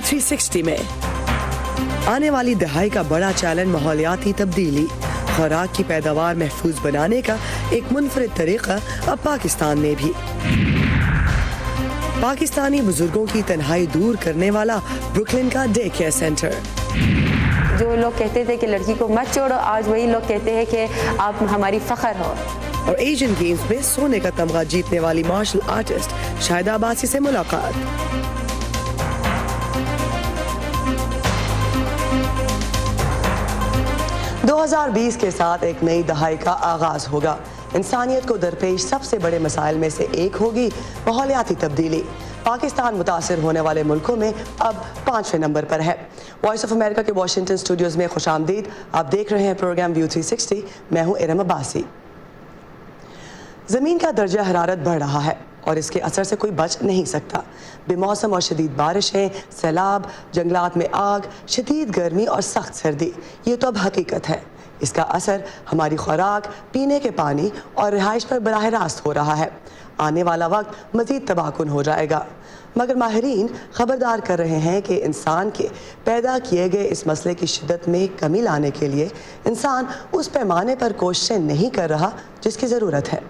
360 में आने वाली दहाई का बड़ा चैलेंज माहौलियाती तब्दीली। खुराक की पैदावार महफूज बनाने का एक मुनफरिद तरीका अब पाकिस्तान में भी। पाकिस्तानी बुजुर्गों की तन्हाई दूर करने वाला ब्रुकलिन का डे केयर सेंटर। जो लोग कहते थे कि लड़की को मत छोड़ो, आज वही लोग कहते हैं कि आप हमारी फख्र हो। और एशियन गेम्स में सोने का तमगा जीतने वाली मार्शल आर्टिस्ट शाहिदा अब्बासी से मुलाकात। 2020 के साथ एक नई दहाई का आगाज होगा। इंसानियत को दरपेश सबसे बड़े मसाइल में से एक होगी माहौलियाती तब्दीली। पाकिस्तान मुतासिर होने वाले मुल्कों में अब 5वें नंबर पर है। वॉइस ऑफ अमेरिका के वाशिंगटन स्टूडियोज में खुशामदीद। आप देख रहे हैं प्रोग्राम व्यू 360। मैं हूं इरम अब्बासी। ज़मीन का दर्जा हरारत बढ़ रहा है और इसके असर से कोई बच नहीं सकता। बेमौसम और शदीद बारिशें, सैलाब, जंगलात में आग, शदीद गर्मी और सख्त सर्दी, ये तो अब हकीकत है। इसका असर हमारी खुराक, पीने के पानी और रिहाइश पर बराह रास्त हो रहा है। आने वाला वक्त मज़ीद तबाहकुन हो जाएगा। मगर माहिरीन खबरदार कर रहे हैं कि इंसान के पैदा किए गए इस मसले की शिद्दत में कमी लाने के लिए इंसान उस पैमाने पर कोशिशें नहीं कर रहा जिसकी ज़रूरत है।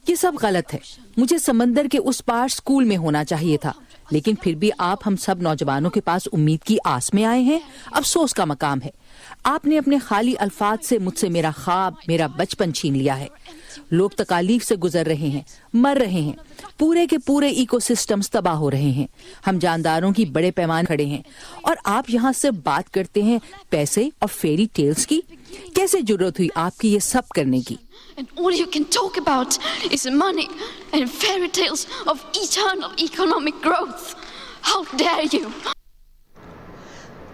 ये सब गलत है। मुझे समंदर के उस पार स्कूल में होना चाहिए था, लेकिन फिर भी आप हम सब नौजवानों के पास उम्मीद की आस में आए हैं। अफसोस का मकाम है, आपने अपने खाली अल्फाज से मुझसे मेरा ख्वाब, मेरा बचपन छीन लिया है। लोग तकालीफ से गुजर रहे हैं, मर रहे हैं, पूरे के पूरे इकोसिस्टम्स तबाह हो रहे हैं। हम जानदारों की बड़े पैमाने खड़े हैं और आप यहाँ से बात करते हैं पैसे और फेरी टेल्स की। कैसे जरूरत हुई आपकी ये सब करने की? And all you can talk about is money and fairy tales of eternal economic growth. How dare you?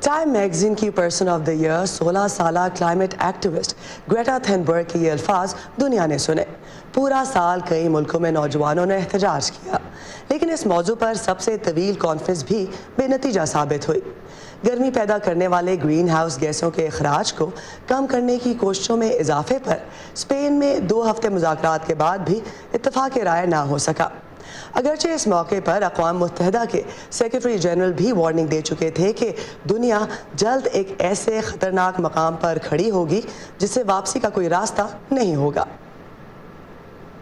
Time magazine की पर्सन ऑफ द ईयर 16 साला क्लाइमेट एक्टिविस्ट ग्रेटा थनबर्ग के ये अल्फाज दुनिया ने सुने। पूरा साल कई मुल्कों में नौजवानों ने एहतजाज किया, लेकिन इस मौजू पर सबसे तवील कॉन्फ्रेंस भी बेनतीजा साबित हुई। गर्मी पैदा करने वाले ग्रीन हाउस गैसों के अखराज को कम करने की कोशिशों में इजाफे पर स्पेन में 2 हफ्ते मुज़ाकरात के बाद भी इत्तफाक राय ना हो सका। अगरचे इस मौके पर अक़वाम मुत्तहिदा के सेक्रेटरी जनरल भी वार्निंग दे चुके थे कि दुनिया जल्द एक ऐसे ख़तरनाक मकाम पर खड़ी होगी जिससे वापसी का कोई रास्ता नहीं होगा।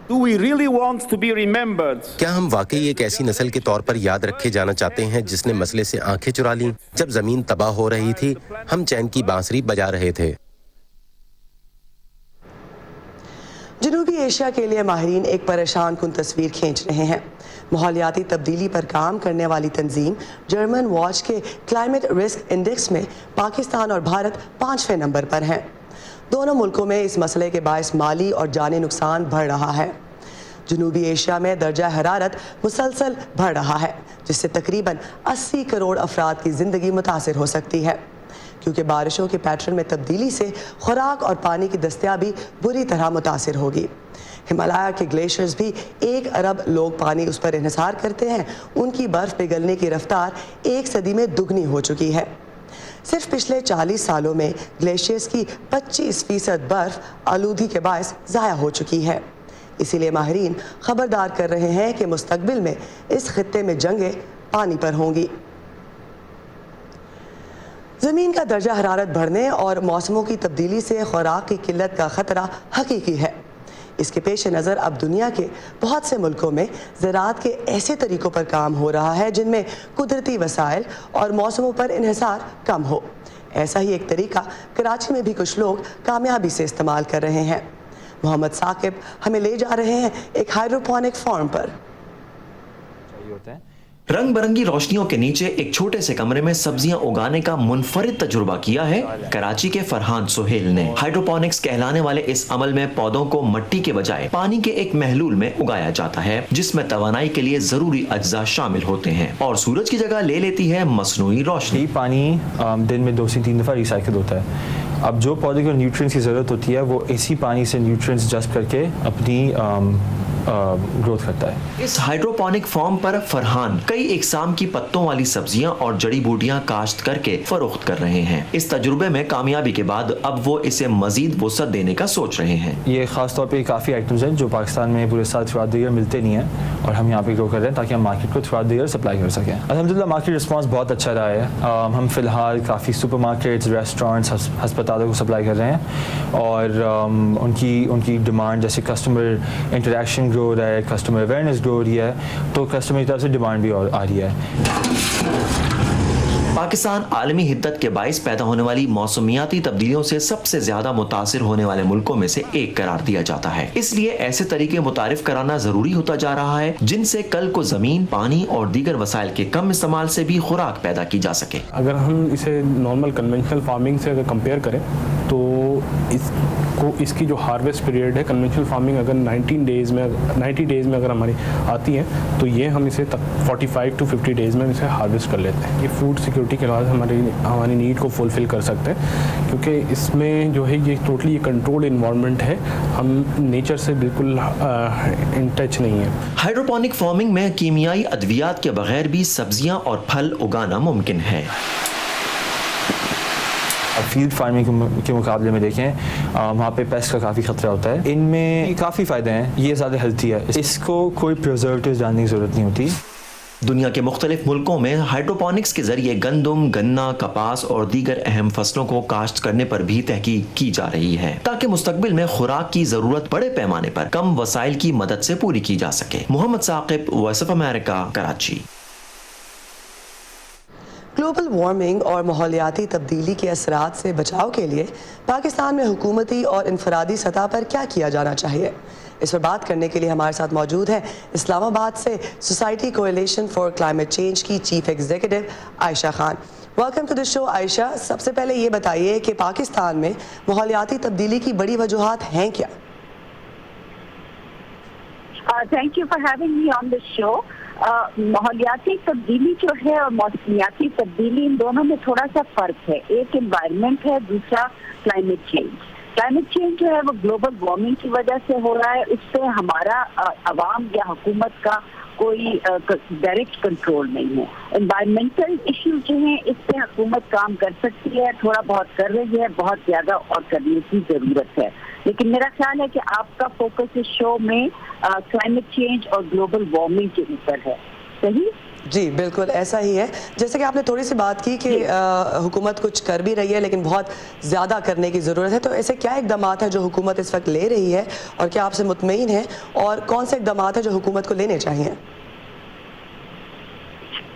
Do we really want to be remembered? क्या हम वाकई एक ऐसी नस्ल के तौर पर याद रखे जाना चाहते हैं जिसने मसले से आंखें चुरा लीं? जब जमीन तबाह हो रही थी, हम चैन की बांसुरी बजा रहे थे। जनूबी एशिया के लिए माहिरीन एक परेशान कुन तस्वीर खींच रहे हैं। माहौलियाती तब्दीली पर काम करने वाली तंजीम जर्मन वॉच के क्लाइमेट रिस्क इंडेक्स में पाकिस्तान और भारत 5वें नंबर पर हैं। दोनों मुल्कों में इस मसले के बायस माली और जानी नुकसान बढ़ रहा है। जनूबी एशिया में दर्जा हरारत मुसलसल बढ़ रहा है, जिससे तकरीबन 80 करोड़ अफराद की ज़िंदगी मुतासिर हो सकती है, क्योंकि बारिशों के पैटर्न में तब्दीली से खुराक और पानी की दस्तयाबी बुरी तरह मुतासिर होगी। हिमालय के ग्लेशियर्स भी 1 अरब लोग पानी उस पर इन्हिसार करते हैं। उनकी बर्फ़ पिघलने की रफ्तार 1 सदी में दुगनी हो चुकी है। सिर्फ पिछले 40 सालों में ग्लेशियर्स की 25% बर्फ आलूदी के बायस ज़ाया हो चुकी है। इसीलिए माहिरीन खबरदार कर रहे हैं कि मुस्तकबिल में इस खित्ते में जंगें पानी पर होंगी। ज़मीन का दर्जा हरारत बढ़ने और मौसमों की तब्दीली से खुराक की किल्लत का ख़तरा हकीकी है। इसके पेश नज़र अब दुनिया के बहुत से मुल्कों में ज़राअत के ऐसे तरीक़ों पर काम हो रहा है जिनमें कुदरती वसाइल और मौसमों पर इन्हिसार कम हो। ऐसा ही एक तरीका कराची में भी कुछ लोग कामयाबी से इस्तेमाल कर रहे हैं। मोहम्मद साकिब हमें ले जा रहे हैं एक हाइड्रोपोनिक फार्म पर। रंग बिरंगी रोशनियों के नीचे एक छोटे से कमरे में सब्जियां उगाने का मुनफरिद तजुर्बा किया है कराची के फरहान सुहेल ने। हाइड्रोपोनिक्स कहलाने वाले इस अमल में पौधों को मिट्टी के बजाय पानी के एक महलूल में उगाया जाता है, जिसमें तवानाई के लिए जरूरी अज्जा शामिल होते हैं और सूरज की जगह ले लेती है मसनूई रोशनी। पानी दिन में 2 से 3 दफा रिसाइकिल होता है। अब जो पौधे को न्यूट्रिएंट्स की जरूरत होती है वो इसी पानी से न्यूट्रिएंट्स जस्ट करके अपनी ग्रोथ करता है। इस हाइड्रोपोनिक फार्म पर फरहान कई इकसाम की पत्तों वाली सब्जियां और जड़ी बूटियां काश्त करके फरोख्त कर रहे हैं। इस तजुर्बे में कामयाबी के बाद अब वो इसे मजीद वसअत देने का सोच रहे हैं। ये खास तौर पे काफ़ी आइटम्स हैं जो पाकिस्तान में पूरे साल थ्रू आउट द ईयर मिलते नहीं हैं और हम यहाँ पे ग्रो कर रहे हैं ताकि हम मार्केट को through out the year supply कर सकें। अल्हम्दुलिल्लाह मार्केट रिस्पांस बहुत अच्छा रहा है। हम फिलहाल काफ़ी सुपरमार्केट्स, रेस्टोरेंट्स, अस्पतालों को सप्लाई कर रहे हैं और उनकी डिमांड, जैसे कस्टमर इंटरेक्शन ग्रो हो रहा है, कस्टमर अवेयरनेस ग्रो हो रही है, तो कस्टमर की तरफ से डिमांड भी और आ रही है। पाकिस्तान आलमी हिद्दत के बाइस पैदा होने वाली मौसमियाती तब्दीलियों से सबसे ज्यादा मुतासिर होने वाले मुल्कों में से एक करार दिया जाता है। इसलिए ऐसे तरीके मुतारिफ कराना जरूरी होता जा रहा है जिनसे कल को जमीन, पानी और दीगर वसाइल के कम इस्तेमाल से भी खुराक पैदा की जा सके। अगर हम इसे नॉर्मल कन्वेंशनल फार्मिंग से अगर कंपेयर करें तो इसकी जो हार्वेस्ट पीरियड है, कन्वेंशनल फार्मिंग अगर 90 डेज़ में अगर हमारी आती है तो ये हम इसे 45 to 50 डेज़ में इसे हार्वेस्ट कर लेते हैं। ये फूड सिक्योरिटी के बाद हमारी नीड को फुलफिल कर सकते हैं क्योंकि इसमें जो है ये टोटली कंट्रोल्ड इन्वायरमेंट है, हम नेचर से बिल्कुल इन टच नहीं है। हाइड्रोपोनिक फार्मिंग में कीमियाई अद्वियात के बगैर भी सब्जियां और फल उगाना मुमकिन है। फील्ड फार्मिंग के मुकाबले में देखें वहाँ पे पेस्ट का काफ़ी ख़तरा होता है। इनमें काफ़ी फ़ायदे हैं, ये ज़्यादा हेल्थी है, इसको कोई प्रिजर्वेटिव्स डालने की ज़रूरत नहीं होती। दुनिया के मुख्तलिफ मुल्कों में हाइड्रोपोनिक्स के जरिए गंदम, गन्ना, कपास और दीगर अहम फसलों को काश्त करने पर भी तहकीक की जा रही है ताकि मुस्तकबिल में खुराक की जरूरत बड़े पैमाने पर कम वसाइल की मदद से पूरी की जा सके। Mohammad Saqib, voice of America, Karachi. Global warming और माहौलियाती तब्दीली के असरात से बचाव के लिए पाकिस्तान में हुकूमती और इनफरादी सतह पर क्या किया जाना चाहिए, इस पर बात करने के लिए हमारे साथ मौजूद है इस्लामाबाद से society coalition for climate change की chief executive Ayesha Khan. Welcome to the show Ayesha. सबसे पहले ये बताइए कि पाकिस्तान में माहौलियाती तब्दीली की बड़ी वजूहात हैं क्या? Thank you for having me on the show. माहौलियाती तब्दीली जो है और मौसमियाती तब्दीली, इन दोनों में थोड़ा सा फर्क है। एक एनवायरनमेंट है, दूसरा क्लाइमेट चेंज। क्लाइमेट चेंज जो है वो ग्लोबल वार्मिंग की वजह से हो रहा है, इससे हमारा अवाम या हुकूमत का कोई डायरेक्ट कंट्रोल नहीं है। एनवायरमेंटल इश्यूज जो हैं इस पे हुकूमत काम कर सकती है, थोड़ा बहुत कर रही है, बहुत ज़्यादा और करने की ज़रूरत है। लेकिन मेरा ख्याल है कि आपका फोकस इस शो में क्लाइमेट चेंज और ग्लोबल वार्मिंग के ऊपर है, सही? जी बिल्कुल ऐसा ही है। जैसे कि आपने थोड़ी सी बात की कि हुकूमत कुछ कर भी रही है लेकिन बहुत ज़्यादा करने की ज़रूरत है, तो ऐसे क्या इक़दामात हैं जो हुकूमत इस वक्त ले रही है और क्या आपसे मुतमईन है, और कौन से इक़दामात हैं जो हुकूमत को लेने चाहिए?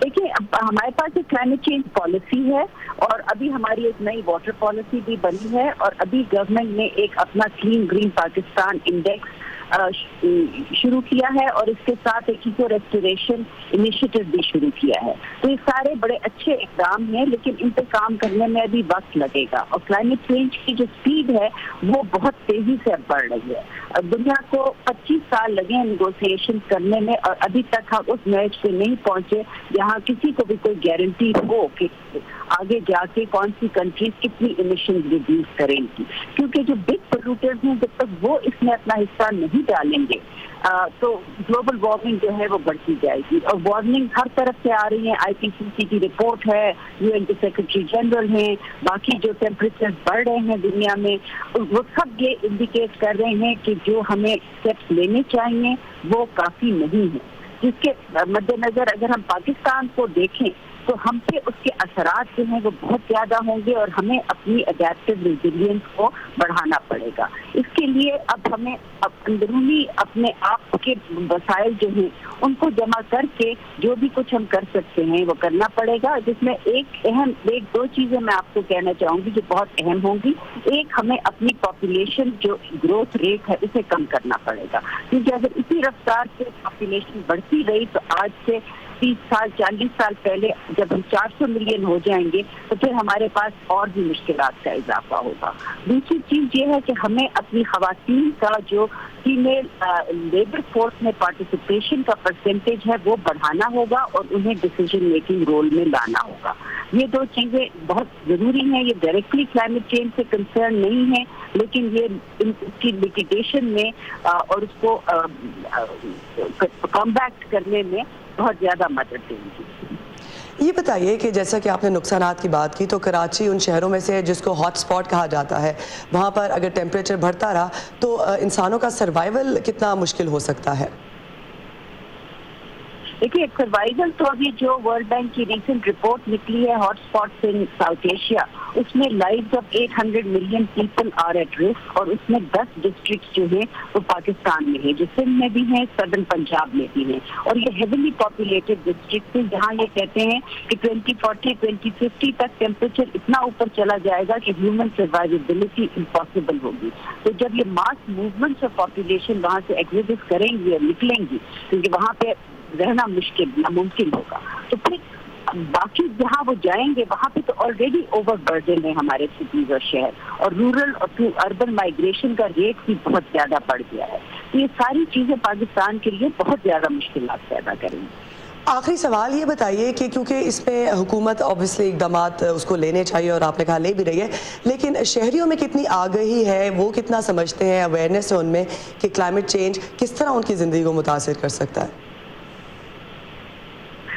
देखिए, हमारे पास एक क्लाइमेट चेंज पॉलिसी है और अभी हमारी एक नई वाटर पॉलिसी भी बनी है और अभी गवर्नमेंट ने एक अपना क्लीन ग्रीन पाकिस्तान इंडेक्स शुरू किया है और इसके साथ एक इको रेस्टोरेशन इनिशिएटिव भी शुरू किया है। तो ये सारे बड़े अच्छे इक़दाम हैं लेकिन इन पे काम करने में अभी वक्त लगेगा और क्लाइमेट चेंज की जो स्पीड है वो बहुत तेजी से बढ़ रही है। दुनिया को 25 साल लगे नेगोशिएशन करने में और अभी तक हम उस मैच पे नहीं पहुंचे जहां किसी को भी कोई गारंटी हो कि आगे जाके कौन सी कंट्रीज कितनी इमिशन रिड्यूस करेंगी, क्योंकि जो बिग पोल्यूटर्स हैं जब तक वो इसमें अपना हिस्सा नहीं डालेंगे तो ग्लोबल वार्मिंग जो है वो बढ़ती जाएगी। और वार्मिंग हर तरफ से आ रही है, IPCC की रिपोर्ट है, UN के सेक्रेटरी जनरल हैं, बाकी जो टेम्परेचर बढ़ रहे हैं दुनिया में वो सब ये इंडिकेट कर रहे हैं कि जो हमें स्टेप्स लेने चाहिए वो काफ़ी नहीं है। जिसके मद्देनजर अगर हम पाकिस्तान को देखें तो हम पे उसके असरात जो हैं वो बहुत ज़्यादा होंगे और हमें अपनी अडेप्टिव रेजिलियंस को बढ़ाना पड़ेगा। इसके लिए अब हमें अंदरूनी अपने आप के वसाइल जो हैं उनको जमा करके जो भी कुछ हम कर सकते हैं वो करना पड़ेगा, जिसमें एक दो चीज़ें मैं आपको कहना चाहूँगी जो बहुत अहम होंगी। एक, हमें अपनी पॉपुलेशन जो ग्रोथ रेट है उसे कम करना पड़ेगा, क्योंकि अगर इसी रफ्तार से पॉपुलेशन बढ़ती रही तो आज से 30 साल 40 साल पहले जब हम 400 मिलियन हो जाएंगे तो फिर हमारे पास और भी मुश्किलात का इजाफा होगा। दूसरी चीज़ ये है कि हमें अपनी ख़वातीन का जो फीमेल लेबर फोर्स में पार्टिसिपेशन का परसेंटेज है वो बढ़ाना होगा और उन्हें डिसीजन मेकिंग रोल में लाना होगा। ये दो चीज़ें बहुत ज़रूरी हैं। ये डायरेक्टली क्लाइमेट चेंज से कंसर्न नहीं है, लेकिन ये इसकी मिटिगेशन में और उसको कॉम्बैक्ट करने में बहुत ज़्यादा मदद देंगी। ये बताइए कि जैसा कि आपने नुकसानात की बात की, तो कराची उन शहरों में से है जिसको हॉट स्पॉट कहा जाता है। वहाँ पर अगर टेम्परेचर बढ़ता रहा तो इंसानों का सर्वाइवल कितना मुश्किल हो सकता है? देखिए, सर्वाइवल तो अभी जो वर्ल्ड बैंक की रीसेंट रिपोर्ट निकली है hot spots in South Asia, उसमें lives of 800 million people are at risk, और उसमें 10 डिस्ट्रिक्ट जो हैं वो पाकिस्तान में है, जो सिंध में भी हैं, सदर्न पंजाब में भी हैं, और ये हेवीली पॉपुलेटेड डिस्ट्रिक्ट हैं जहाँ ये कहते हैं कि 2040 2050 तक टेम्परेचर इतना ऊपर चला जाएगा कि ह्यूमन सर्वाइवेबिलिटी इम्पॉसिबल होगी। तो जब ये मास मूवमेंट्स ऑफ पॉपुलेशन वहाँ से एग्जिस्ट करेंगी और निकलेंगी, क्योंकि वहाँ पे रहना मुश्किल नामुमकिन होगा, तो फिर बाकी जहाँ वो जाएंगे वहाँ पे तो ऑलरेडी ओवर बर्डन है हमारे सिटीज और शहर, और रूरल और टू अर्बन माइग्रेशन का रेट भी बहुत ज़्यादा बढ़ गया है। तो ये सारी चीज़ें पाकिस्तान के लिए बहुत ज़्यादा मुश्किलात पैदा करेंगी। आखिरी सवाल ये बताइए कि क्योंकि इसमें हुकूमत ऑब्वियसली इकदामात उसको लेने चाहिए और आपने कहा ले भी रही है, लेकिन शहरियों में कितनी आगाही है, वो कितना समझते हैं, अवेयरनेस है उनमें कि क्लाइमेट चेंज किस तरह उनकी ज़िंदगी को मुतासिर कर सकता है?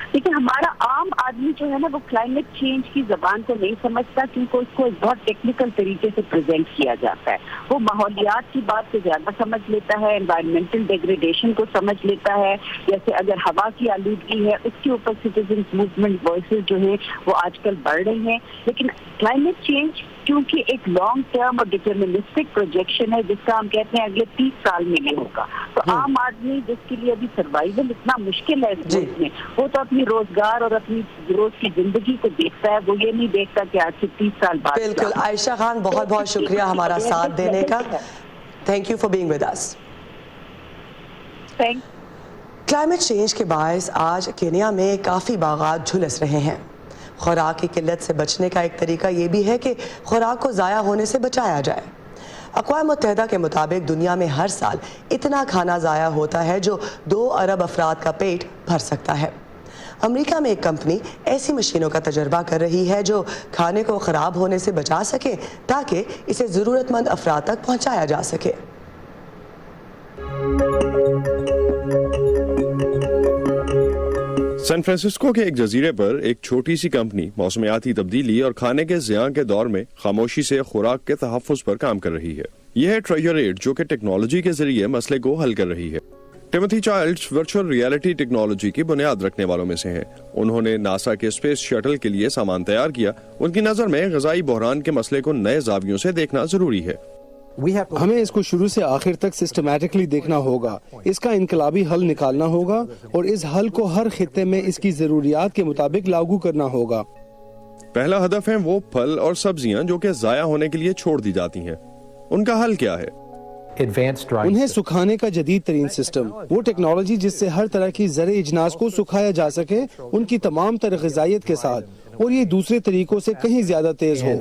लेकिन हमारा आम आदमी जो है ना वो क्लाइमेट चेंज की जबान को नहीं समझता, क्योंकि उसको एक बहुत टेक्निकल तरीके से प्रेजेंट किया जाता है। वो माहौलियात की बात को ज्यादा समझ लेता है, एनवायरमेंटल डिग्रेडेशन को समझ लेता है, जैसे अगर हवा की आलूदगी है उसके ऊपर सिटीजन मूवमेंट वॉइसेस जो है वो आजकल बढ़ रही हैं। लेकिन क्लाइमेट चेंज क्योंकि एक लॉन्ग टर्म और डिटर्मिनिस्टिक प्रोजेक्शन है जिसका हम कहते हैं अगले 30 साल में ये होगा, तो आम आदमी जिसके लिए अभी सर्वाइवल इतना मुश्किल है इस मुल्क में, वो तो अपनी रोजगार और अपनी रोज की जिंदगी को देखता है, वो ये नहीं देखता कि आज से 30 साल बाद। बिल्कुल आयशा खान, बहुत बहुत शुक्रिया हमारा साथ देने का। Thank you for being with us. Climate change के बायस आज केन्या में काफ़ी बागात झुलस रहे हैं। खुराक की किल्लत से बचने का एक तरीका ये भी है कि खुराक को ज़ाया होने से बचाया जाए। अक़वाम मुत्तहिदा के मुताबिक दुनिया में हर साल इतना खाना ज़ाया होता है जो 2 अरब अफराद का पेट भर सकता है। अमेरिका में एक कंपनी ऐसी मशीनों का तजर्बा कर रही है जो खाने को ख़राब होने से बचा सके ताकि इसे ज़रूरतमंद अफराद तक पहुँचाया जा सके। सैन फ्रांसिस्को के एक जजीरे पर एक छोटी सी कंपनी मौसमियाती तब्दीली और खाने के ज़ियां के दौर में खामोशी से खुराक के तहफ़्फ़ुज़ पर काम कर रही है। यह है ट्रेजर एड, जो कि टेक्नोलॉजी के जरिए मसले को हल कर रही है। Timothy Childs virtual reality technology की बुनियाद रखने वालों में से हैं। उन्होंने नासा के स्पेस शटल के लिए सामान तैयार किया। उनकी नज़र में ग़िज़ाई बहरान के मसले को नए ज़ावियों से देखना जरूरी है। हमें इसको शुरू से आखिर तक सिस्टमैटिकली देखना होगा, इसका इनकलाबी हल निकालना होगा और इस हल को हर खित्ते में इसकी जरूरियात के मुताबिक लागू करना होगा। पहला हदफ है वो फल और सब्जियां जो कि ज़ाया होने के लिए छोड़ दी जाती हैं। उनका हल क्या है? उन्हें सुखाने का जदीद तरीन सिस्टम, वो टेक्नोलॉजी जिससे हर तरह की ज़रे इजनास को सुखाया जा सके उनकी तमाम तरह ग़िज़ाइयत के साथ, और ये दूसरे तरीकों से कहीं ज्यादा तेज हो।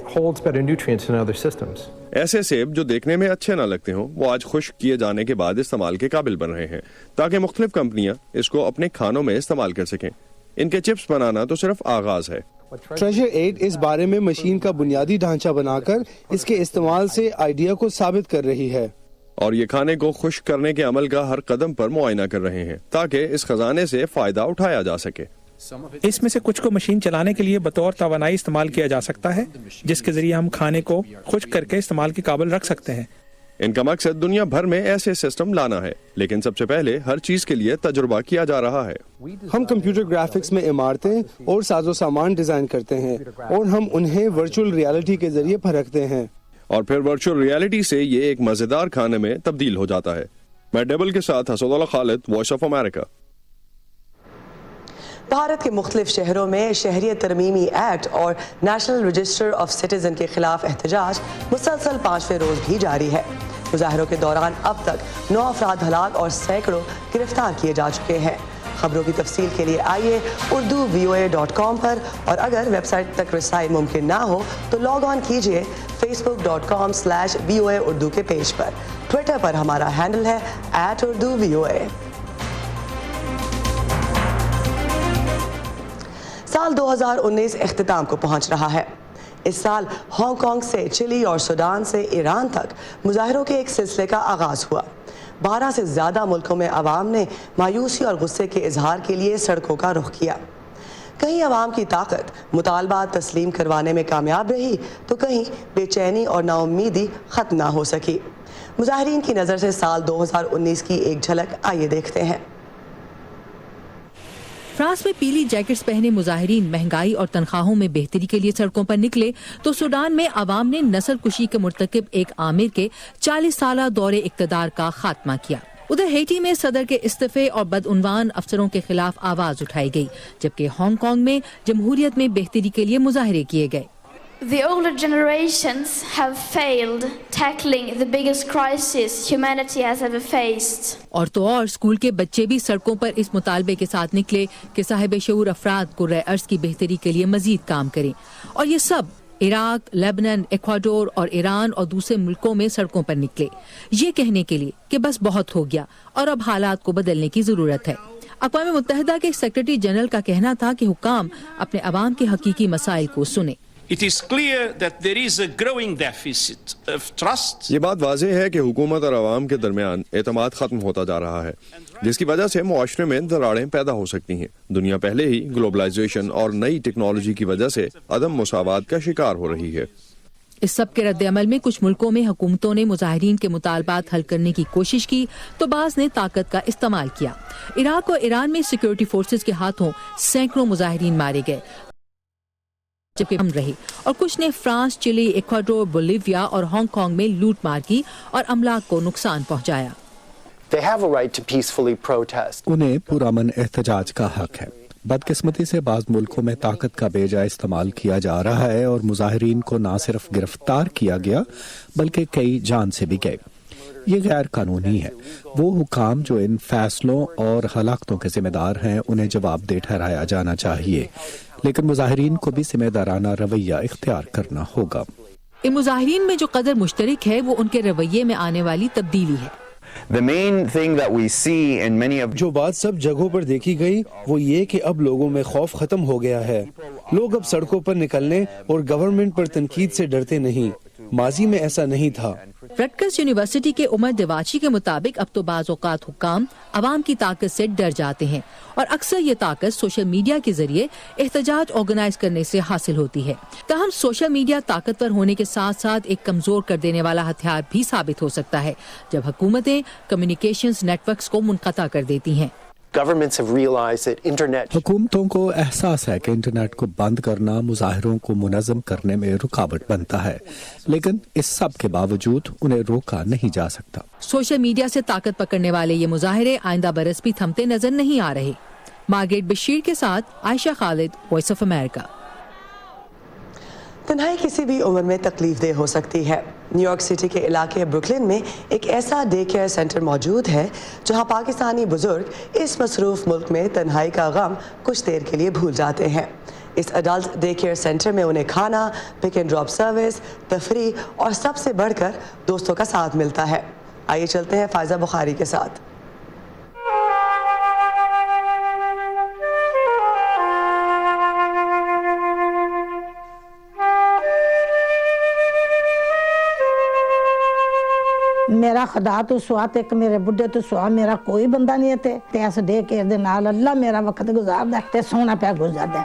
ऐसे सेब जो देखने में अच्छे न लगते हों वो आज खुश्क किए जाने के बाद इस्तेमाल के काबिल बन रहे हैं ताकि मुख्तलिफ कंपनियां इसको अपने खानों में इस्तेमाल कर सकें। इनके चिप्स बनाना तो सिर्फ आगाज है। ट्रेजर एड इस बारे में मशीन का बुनियादी ढांचा बनाकर इसके इस्तेमाल से आइडिया को साबित कर रही है, और ये खाने को खुश्क करने के अमल का हर कदम पर मुआयना कर रहे हैं ताकि इस खजाने से फायदा उठाया जा सके। इसमें से कुछ को मशीन चलाने के लिए बतौर तवानाई इस्तेमाल किया जा सकता है, जिसके जरिए हम खाने को खुश्क करके इस्तेमाल के काबिल रख सकते हैं। इनका मकसद दुनिया भर में ऐसे सिस्टम लाना है, लेकिन सबसे पहले हर चीज के लिए तजुर्बा किया जा रहा है। हम कंप्यूटर ग्राफिक्स में इमारतें और साजो सामान डिजाइन करते हैं और हम उन्हें वर्चुअल रियलिटी के जरिए परखते हैं, और फिर वर्चुअल रियलिटी से ये एक मजेदार खाने में तब्दील हो जाता है। मैं डेबल के साथ Asadullah Khalid, voice of America. Bharat के मुख्तलिफ शहरों में शहरियत तरमीमी एक्ट और नेशनल रजिस्टर ऑफ सिटीजन के खिलाफ एहतजाज मुसलसल 5वें रोज भी जारी है। मुजाहरों के दौरान अब तक 9 अफराद हलाक और सैकड़ों गिरफ्तार किए जा चुके हैं। खबरों की तफसील के लिए आइए urduvoa.com पर, और अगर वेबसाइट तक रसाई मुमकिन ना हो तो लॉग ऑन कीजिए facebook.com/VOA उर्दू के पेज पर। ट्विटर पर हमारा हैंडल है @urduvoa। साल 2019 इख्तिताम को पहुंच रहा है। इस साल हांगकांग से चिली और सूडान से ईरान तक मुजाहिरों के एक सिलसिले का आगाज हुआ। 12 से ज़्यादा मुल्कों में अवाम ने मायूसी और गुस्से के इजहार के लिए सड़कों का रुख किया। कहीं अवाम की ताकत मुतालबात तस्लीम करवाने में कामयाब रही तो कहीं बेचैनी और नाउम्मीदी ख़त्म ना हो सकी। मुजाहिरीन की नज़र से साल 2019 की एक झलक आइए देखते हैं। फ्रांस में पीली जैकेट्स पहने मुजाहिरीन महंगाई और तनख्वाहों में बेहतरी के लिए सड़कों पर निकले तो सूडान में अवाम ने नस्ल कुशी के मुर्तकिब एक आमिर के 40 साला दौरे इक़्तिदार का खात्मा किया। उधर हेटी में सदर के इस्तीफे और बदउनवान अफसरों के खिलाफ आवाज उठाई गई, जबकि हांगकांग में जमहूरियत में बेहतरी के लिए मुजाहरे किए गए। The older generations have failed tackling the biggest crisis humanity has ever faced. और तो और स्कूल के बच्चे भी सड़कों पर इस मुतालबे के साथ निकले कि साहिब शऊर अफराद कुर्रे अर्ज की बेहतरी के लिए मजीद काम करें। और ये सब इराक, लेबनान, इक्वाडोर और ईरान और दूसरे मुल्कों में सड़कों पर निकले, ये कहने के लिए कि बस बहुत हो गया और अब हालात को बदलने की जरूरत है। अक़वाम मुत्तहिदा के सेक्रेटरी जनरल का कहना था कि हुक्काम अपने अवाम के हकीकी मसाइल को सुने। It is clear that there is a growing deficit of trust. ये बात वाज़ेह है कि हुकूमत और आवाम के दरमियान एतमाद खत्म होता जा रहा है, जिसकी वजह से मुआशरे में दरारें पैदा हो सकती हैं। दुनिया पहले ही ग्लोबलाइजेशन और नई टेक्नोलॉजी की वजह से अदम मुसावात का शिकार हो रही है। इस सब के रद्द अमल में कुछ मुल्कों में हुकूमतों ने मुजाहिरीन के मुतालबात हल करने की कोशिश की तो बाज़ ने ताकत का इस्तेमाल किया। इराक और ईरान में सिक्योरिटी फोर्सेज के हाथों सैकड़ों मुजाहिरीन मारे गए, जबकि हम रहे, और कुछ ने फ्रांस, चिली, इक्वाडोर, बोलिविया और हांगकांग में लूट मार की और अमलाक को नुकसान पहुंचाया। उन्हें पुरअमन एहतजाज का हक है। बदकिस्मती से बाज़ मुल्कों में ताकत का बेजा इस्तेमाल किया जा रहा है और मुजाहिरीन को न सिर्फ गिरफ्तार किया गया बल्कि कई जान से भी गए। ये गैर कानूनी है। वो हुकाम जो इन फैसलों और हलाकतों के जिम्मेदार हैं उन्हें जवाबदेह ठहराया जाना चाहिए, लेकिन मुजाहिरीन को भी जिम्मेदाराना रवैया इख्तियार करना होगा। इन मुजाहिरीन में जो कदर मुश्तरक है वो उनके रवैये में आने वाली तब्दीली है। जो बात सब जगहों पर देखी गई वो ये कि अब लोगों में खौफ खत्म हो गया है। लोग अब सड़कों पर निकलने और गवर्नमेंट पर तनकीद से डरते नहीं। माजी में ऐसा नहीं था। रटकर्स यूनिवर्सिटी के उमर दिवाची के मुताबिक अब तो बाज़ औक़ात हुक्काम अवाम की ताकत से डर जाते हैं और अक्सर ये ताकत सोशल मीडिया के जरिए एहतजाज ऑर्गेनाइज करने से हासिल होती है। ताहम सोशल मीडिया ताकतवर होने के साथ साथ एक कमजोर कर देने वाला हथियार भी साबित हो सकता है जब हुकूमतें कम्युनिकेशंस नेटवर्क्स को मुनक़ता कर देती हैं। हुकूमतों को एहसास है कि इंटरनेट को बंद करना मुजाहिरों को मुनज़्ज़म करने में रुकावट बनता है, लेकिन इस सब के बावजूद उन्हें रोका नहीं जा सकता। सोशल मीडिया से ताकत पकड़ने वाले ये मुजाहिरे आइंदा बरस भी थमते नजर नहीं आ रहे। मार्गरेट बशीर के साथ Ayesha Khalid, voice of America. तन्हाई किसी भी उम्र में तकलीफ देह हो सकती है। न्यूयॉर्क सिटी के इलाके ब्रुकलिन में एक ऐसा डे केयर सेंटर मौजूद है जहां पाकिस्तानी बुजुर्ग इस मसरूफ मुल्क में तन्हाई का गम कुछ देर के लिए भूल जाते हैं। इस अडल्ट डे केयर सेंटर में उन्हें खाना, पिक एंड ड्रॉप सर्विस, तफरी और सबसे बढ़कर दोस्तों का साथ मिलता है। आइए चलते हैं फायजा बुखारी के साथ। मेरा खुदा तो सुआ ते मेरे बुढ़े तो सुआ मेरा कोई बंदा नहीं है ते ऐसे डे केयर दे नाल अल्लाह मेरा वक्त गुजारदा ते सोना पे गुजारदा।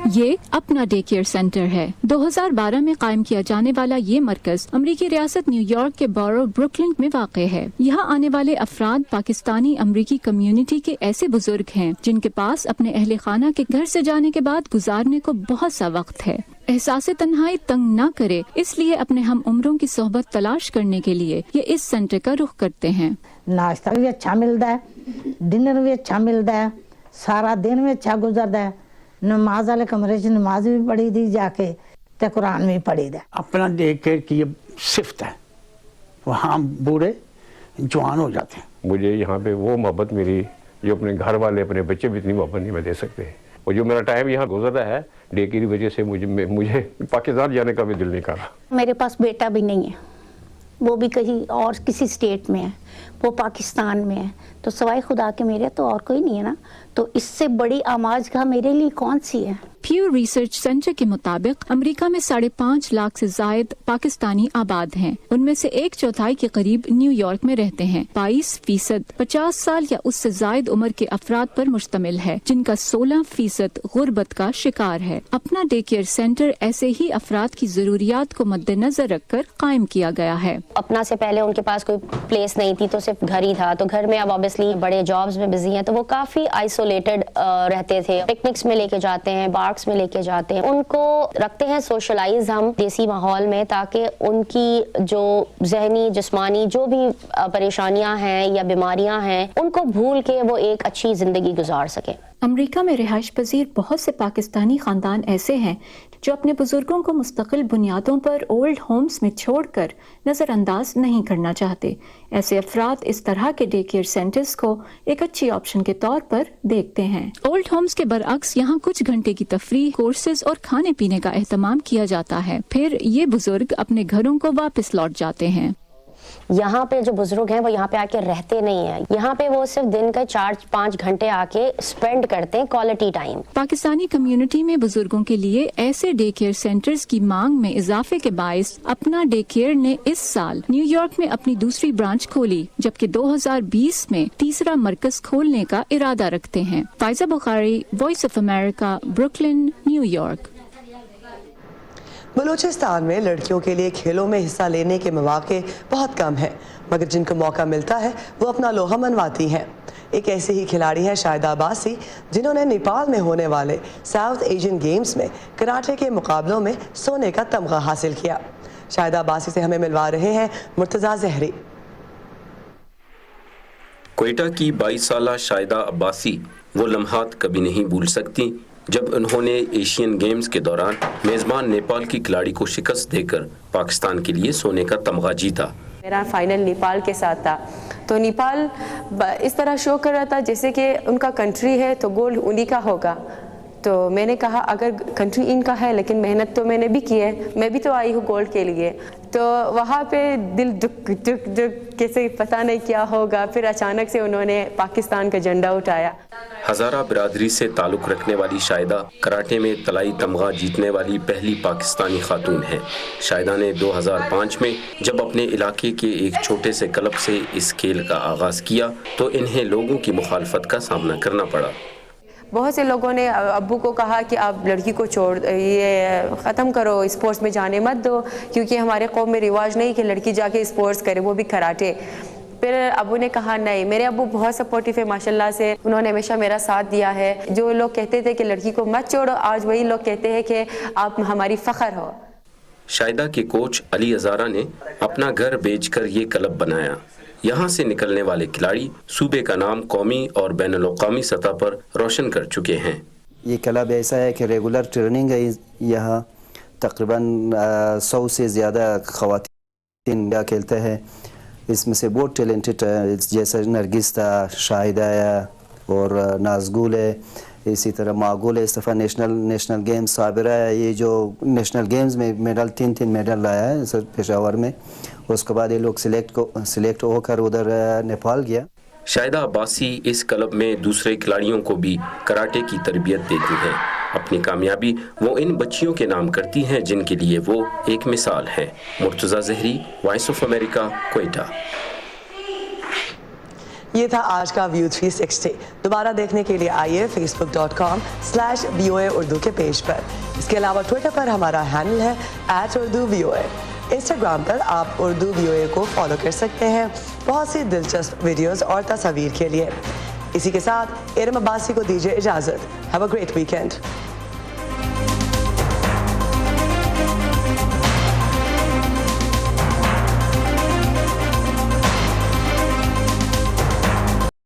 ये अपना डे केयर सेंटर है। 2012 में कायम किया जाने वाला ये मरकज अमरीकी रियासत न्यूयॉर्क के बॉरो ब्रुकलिन में वाक़ है। यहाँ आने वाले अफराद पाकिस्तानी अमरीकी कम्युनिटी के ऐसे बुजुर्ग हैं जिनके पास अपने अहले खाना के घर से जाने के बाद गुजारने को बहुत सा वक्त है। एहसास तन्हाई तंग न करे, इसलिए अपने हम उम्रों की सोहबत तलाश करने के लिए ये इस सेंटर का रुख करते हैं। नाश्ता भी अच्छा मिलता है, डिनर भी अच्छा मिलता है, सारा दिन भी अच्छा गुजरता है। नमाज वाले कमरे च नमाज भी पढ़ी दी जाके ते कुरान भी पढ़ी दा। अपना डे केयर की सिफ्त है वहाँ बूढ़े जवान हो जाते हैं। मुझे यहाँ पे वो मोहब्बत मिली जो अपने घर वाले अपने बच्चे भी इतनी मोहब्बत नहीं में दे सकते। और जो मेरा टाइम यहाँ गुजरा है डे की वजह से मुझे पाकिस्तान जाने का भी दिल नहीं करा। मेरे पास बेटा भी नहीं है, वो भी कहीं और किसी स्टेट में है, वो पाकिस्तान में है, तो सवाए खुदा के मेरे तो और कोई नहीं है ना, तो इससे बड़ी आमाज का मेरे लिए कौन सी है। प्यू रिसर्च सेंटर के मुताबिक अमेरिका में 5.5 लाख से जायद पाकिस्तानी आबाद हैं। उनमें से 1/4 के करीब न्यूयॉर्क में रहते हैं। 22% 50 साल या उससे जायद उम्र के अफराद पर मुश्तमिल है, जिनका 16% गुर्बत का शिकार है। अपना डे केयर सेंटर ऐसे ही अफराद की जरूरियात को मद्देनजर रखकर कायम किया गया है। अपना से पहले उनके पास कोई प्लेस नहीं थी, तो सिर्फ घर ही था, तो घर में अब ऑब्वियसली बड़े जॉब्स में बिजी हैं, तो वो काफी आइसोलेटेड रहते थे। पिकनिक्स में लेके जाते हैं, पार्क्स में लेके जाते हैं, उनको रखते हैं सोशलाइज हम देसी माहौल में, ताकि उनकी जो जहनी जिस्मानी जो भी परेशानियां हैं या बीमारियां हैं उनको भूल के वो एक अच्छी जिंदगी गुजार सके। अमेरिका में रिहाइश पजीर बहुत से पाकिस्तानी खानदान ऐसे हैं जो अपने बुजुर्गों को मुस्तकिल बुनियादों पर ओल्ड होम्स में छोड़कर नज़रअंदाज नहीं करना चाहते। ऐसे अफराद इस तरह के डे केयर सेंटर्स को एक अच्छी ऑप्शन के तौर पर देखते हैं। ओल्ड होम्स के बरअक्स यहाँ कुछ घंटे की तफरीह, कोर्सेज और खाने पीने का एहतमाम किया जाता है, फिर ये बुजुर्ग अपने घरों को वापस लौट जाते हैं। यहाँ पे जो बुजुर्ग हैं वो यहाँ पे आके रहते नहीं हैं, यहाँ पे वो सिर्फ दिन के 4-5 घंटे आके स्पेंड करते हैं क्वालिटी टाइम। पाकिस्तानी कम्युनिटी में बुजुर्गों के लिए ऐसे डे केयर सेंटर्स की मांग में इजाफे के बायस अपना डे केयर ने इस साल न्यूयॉर्क में अपनी दूसरी ब्रांच खोली, जबकि 2020 में तीसरा मरकज खोलने का इरादा रखते हैं। Faiza Bukhari, voice of America, Brooklyn, New York. Balochistan में लड़कियों के लिए खेलों में हिस्सा लेने के मौके बहुत कम हैं, मगर जिनको मौका मिलता है वो अपना लोहा मनवाती हैं। एक ऐसी ही खिलाड़ी है शाहिदा अब्बासी, जिन्होंने नेपाल में होने वाले साउथ एशियन गेम्स में कराटे के मुकाबलों में सोने का तमगा हासिल किया। शाहिदा अब्बासी से हमें मिलवा रहे हैं मुर्तजा जहरी। क्वेटा की 22 साला शाहिदा अब्बासी वो लम्हात कभी नहीं भूल सकती जब उन्होंने एशियन गेम्स के दौरान मेज़बान नेपाल की खिलाड़ी को शिकस्त देकर पाकिस्तान के लिए सोने का तमगा जीता। मेरा फाइनल नेपाल के साथ था, तो नेपाल इस तरह शो कर रहा था जैसे कि उनका कंट्री है तो गोल्ड उन्हीं का होगा। तो मैंने कहा अगर कंट्री इनका है लेकिन मेहनत तो मैंने भी की है, मैं भी तो आई हूँ गोल्ड के लिए। तो वहाँ पे दिल दुख दुख दुख कैसे पता नहीं क्या होगा, फिर अचानक से उन्होंने पाकिस्तान का झंडा उठाया। हज़ारा बिरादरी से ताल्लुक़ रखने वाली शाहिदा कराटे में तलाई तमगा जीतने वाली पहली पाकिस्तानी खातून है। शाहिदा ने 2005 में जब अपने इलाके के एक छोटे से क्लब से इस खेल का आगाज़ किया तो इन्हें लोगों की मुखालफत का सामना करना पड़ा। बहुत से लोगों ने अब्बू को कहा कि आप लड़की को छोड़ ये ख़त्म करो, स्पोर्ट्स में जाने मत दो, क्योंकि हमारे कौम में रिवाज नहीं कि लड़की जाके स्पोर्ट्स करे, वो भी कराटे। फिर अब्बू ने कहा नहीं, मेरे अब्बू बहुत सपोर्टिव है माशाल्लाह से, उन्होंने हमेशा मेरा साथ दिया है। जो लोग कहते थे कि लड़की को मत छोड़ो, आज वही लोग कहते हैं कि आप हमारी फ़ख्र हो। शाहिदा के कोच अली हज़ारा ने अपना घर बेचकर ये क्लब बनाया। यहाँ से निकलने वाले खिलाड़ी सूबे का नाम कौमी और बैनुल-अक़वामी सतह पर रोशन कर चुके हैं। ये क्लब ऐसा है कि रेगुलर ट्रेनिंग है, यहाँ तकरीबन 100 से ज़्यादा ख़वातीन खेलते हैं। इसमें से बहुत टैलेंटेड जैसे नरगिस था, शाहिदा है और नाज़गुल है, इसी तरह मागुल है, इस दफ़ा नेशनल गेम्स साबिरा है, ये जो नेशनल गेम्स में मेडल 3 मेडल लाया है सर पेशावर में। उसके बाद ये लोग सिलेक्ट होकर उधर नेपाल गया। शाहिदा अब्बासी इस क्लब में दूसरे खिलाड़ियों को भी कराटे की तरबियत देती हैं। अपनी कामयाबी वो इन बच्चियों के नाम करती हैं जिनके लिए वो एक मिसाल है। मुर्तजा जहरी, वॉइस ऑफ अमेरिका, क्वेटा। ये था आज का व्यू 360। दोबारा देखने के लिए आइए facebook.com/VOA उर्दू के पेज पर। इसके अलावा ट्विटर पर हमारा हैंडल है @UrduVOA। इंस्टाग्राम पर आप उर्दू VOA को फॉलो कर सकते हैं बहुत सी दिलचस्प वीडियोस और तस्वीर के लिए। इसी के साथ एरम अब्बासी को दीजिए इजाज़त। Have a great weekend.